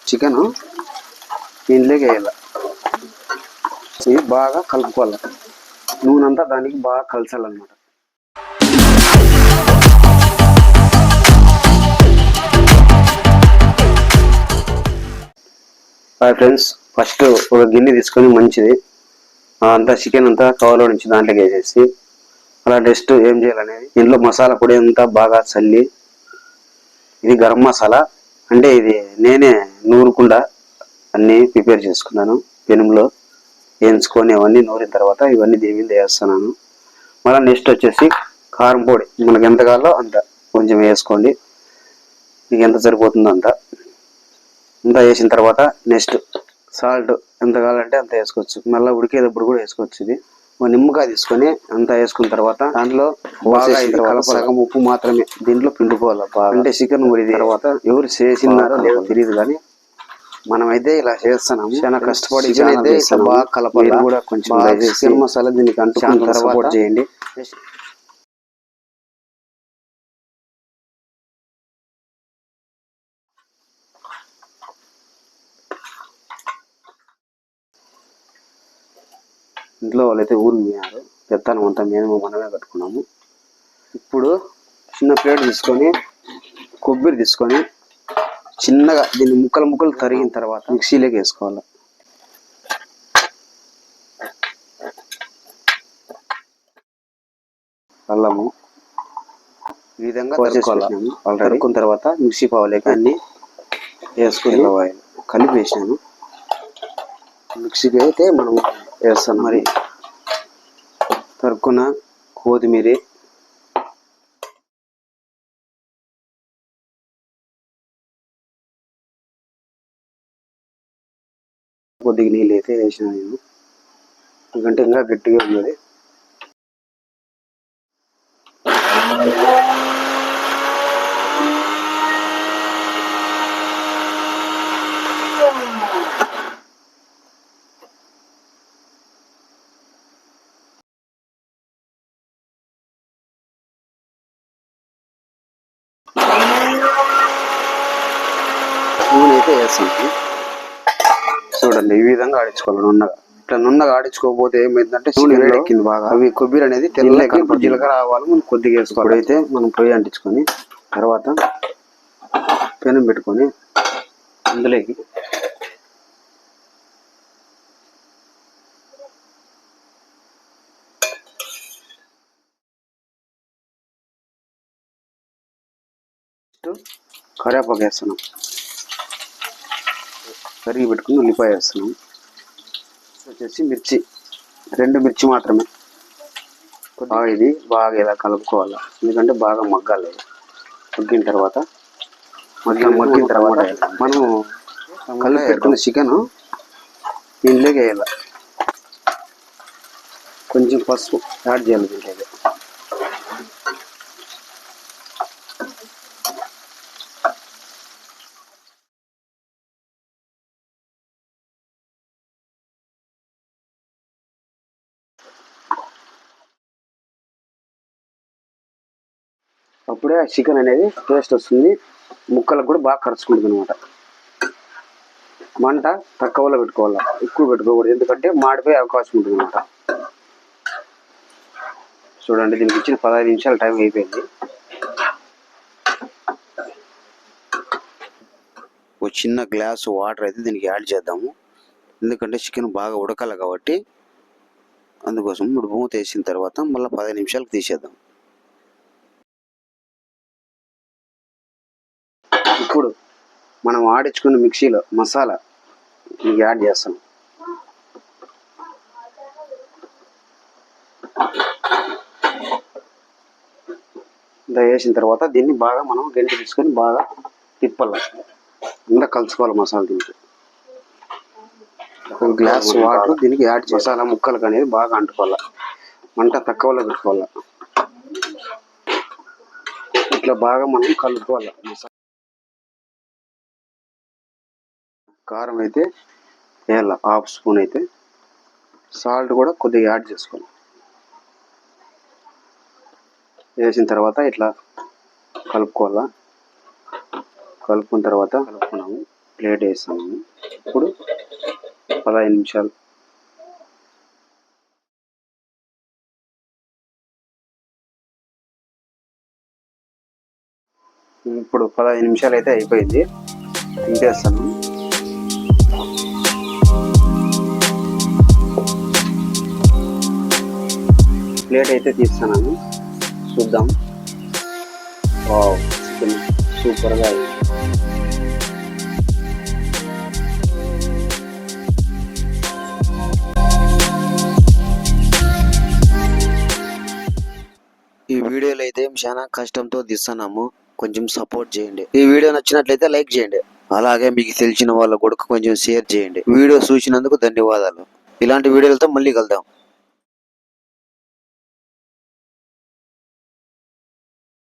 Chicken దీంట్లోకి వేయాలి. ఇది బాగా కలుపుకోవాలి. నూనె అంతా దానికి బాగా కలసాలన్నమాట. హాయ్ ఫ్రెండ్స్, ఫస్ట్ ఒక గిన్నె తీసుకొని మంచిది అంతా చికెన్ అంతా కవర్లో నుంచి దాంట్లోకి వేసేసి అలా నెక్స్ట్ ఏం చేయాలనేది దీంట్లో మసాలా పొడి అంతా బాగా చల్లి, ఇది గరం మసాలా అంటే ఇది నేనే నూరకుండా అన్నీ ప్రిపేర్ చేసుకున్నాను. పెనంలో వేయించుకొని అవన్నీ నూరిన తర్వాత ఇవన్నీ దీని మీద వేస్తున్నాను. మళ్ళీ నెక్స్ట్ వచ్చేసి కారం పొడి మనకి ఎంత కావాలో అంత కొంచెం వేసుకోండి. మీకు ఎంత సరిపోతుందో అంత వేసిన తర్వాత నెక్స్ట్ సాల్ట్ ఎంత కావాలంటే అంత వేసుకోవచ్చు. మళ్ళీ ఉడికేటప్పుడు కూడా వేసుకోవచ్చు. ఇది ఒక నిమ్మకాయ తీసుకొని అంతా వేసుకున్న తర్వాత దాంట్లో బాగా సగం ఉప్పు మాత్రమే దీంట్లో పిండుకోవాలి బాగా. అంటే చికెన్ ఉడికిన తర్వాత ఎవరు చేసినారో లేదో తెలియదు, కానీ మనమైతే ఇలా చేస్తున్నాము. చాలా కష్టపడి అయితే బాగా కలపాలి. కూడా కొంచెం చికెన్ మసాలా దీనికి అంటుకున్న తర్వాత చేయండి. ఇంట్లో వాళ్ళైతే ఊరు పోయినారు. పెత్తనం అంతా మనమే కట్టుకున్నాము. ఇప్పుడు చిన్న ప్లేట్ తీసుకొని కొబ్బరి తీసుకొని చిన్నగా దీన్ని ముక్కలు తరిగిన తర్వాత మిక్సీలోకి వేసుకోవాలి. అల్లము ఈ విధంగా తరుక్కున్న తర్వాత మిక్సీ పావులేక అన్ని వేసుకొని కలిపి వేసినాను. మిక్సీకి అయితే మనం వేస్తాను. మరి తరుక్కున్న కొత్తిమీర, కొద్దిగా నీళ్ళు అయితే వేసిన నేను, ఎందుకంటే ఇంకా గట్టిగా ఉన్నది. నూనె అయితే వేస్తాను. చూడండి, ఈ విధంగా ఆడించుకోవాలి. నున్నగా ఇట్లా నున్నగా ఆడించుకోకపోతే ఏమైందంటే చికెన్ ఎక్కింది బాగా. అవి కొబ్బరి అనేది తెల్లకి జీలకర్ర ఆవాలు మనం కొద్దిగా వేసుకోవాలి. అయితే మనం పొయ్యి అంటించుకొని తర్వాత పెనం పెట్టుకొని అందులోకి కరివేపాకు వేస్తున్నాం. కరిగి పెట్టుకుని ఉల్లిపాయ వేస్తున్నాం. వచ్చేసి మిర్చి, 2 మిర్చి మాత్రమే. ఇది బాగా ఇలా కలుపుకోవాలి, ఎందుకంటే బాగా మగ్గాలి. మగ్గిన తర్వాత మనం కలిపి పెట్టుకున్న చికెన్ దీంట్లోకి వేయాలి. కొంచెం పసుపు యాడ్ చేయాలి దీంట్లోకి. అప్పుడే చికెన్ అనేది టేస్ట్ వస్తుంది, ముక్కలకు కూడా బాగా కరుచుకుంటుంది అనమాట. మంట తక్కువలో పెట్టుకోవాలి, ఎక్కువ పెట్టుకోకూడదు, ఎందుకంటే మాడిపోయే అవకాశం ఉంటుంది అనమాట. చూడండి, దీనికి ఇచ్చిన 15 నిమిషాలు టైం అయిపోయింది. ఒక చిన్న గ్లాసు వాటర్ అయితే దీనికి యాడ్ చేద్దాము, ఎందుకంటే చికెన్ బాగా ఉడకాలి కాబట్టి. అందుకోసం ఇప్పుడు మూత వేసిన తర్వాత మళ్ళీ 15 నిమిషాలకు తీసేద్దాం. ఇప్పుడు మనం ఆడించుకున్న మిక్సీలో మసాలా యాడ్ చేస్తాం. వేసిన తర్వాత దీన్ని బాగా మనం గంటి తీసుకొని బాగా తిప్పాలి, ఇంకా కలుసుకోవాలి మసాలా. దీనికి ఒక గ్లాస్ వాటర్ దీనికి యాడ్ చేసి మసాలా ముక్కలకు అనేది బాగా అంటుకోవాలి. మంట తక్కువలో పెట్టుకోవాలి. ఇట్లా బాగా మనం కలుపుకోవాలి. కారం అయితే వేయాల, 1/2 స్పూన్ అయితే. సాల్ట్ కూడా కొద్దిగా యాడ్ చేసుకోవాలి. వేసిన తర్వాత ఇట్లా కలుపుకోవాలా. కలుపుకున్న తర్వాత కలుపుకున్నాము. ప్లేట్ వేస్తాము. ఇప్పుడు 15 నిమిషాలు. ఇప్పుడు 15 నిమిషాలు అయితే అయిపోయింది. తింటేస్తాను. ప్లేట్ అయితే తీస్తున్నాను, చూద్దాం. వావ్, చికెన్ సూపర్గా అయింది. ఈ వీడియోలో అయితే చాలా కష్టంతో తీస్తున్నాము, కొంచెం సపోర్ట్ చేయండి. ఈ వీడియో నచ్చినట్లయితే లైక్ చేయండి, అలాగే మీకు తెలిసిన వాళ్ళ కూడా కొంచెం షేర్ చేయండి. వీడియో చూసినందుకు ధన్యవాదాలు. ఇలాంటి వీడియోలతో మళ్ళీ కలుద్దాం.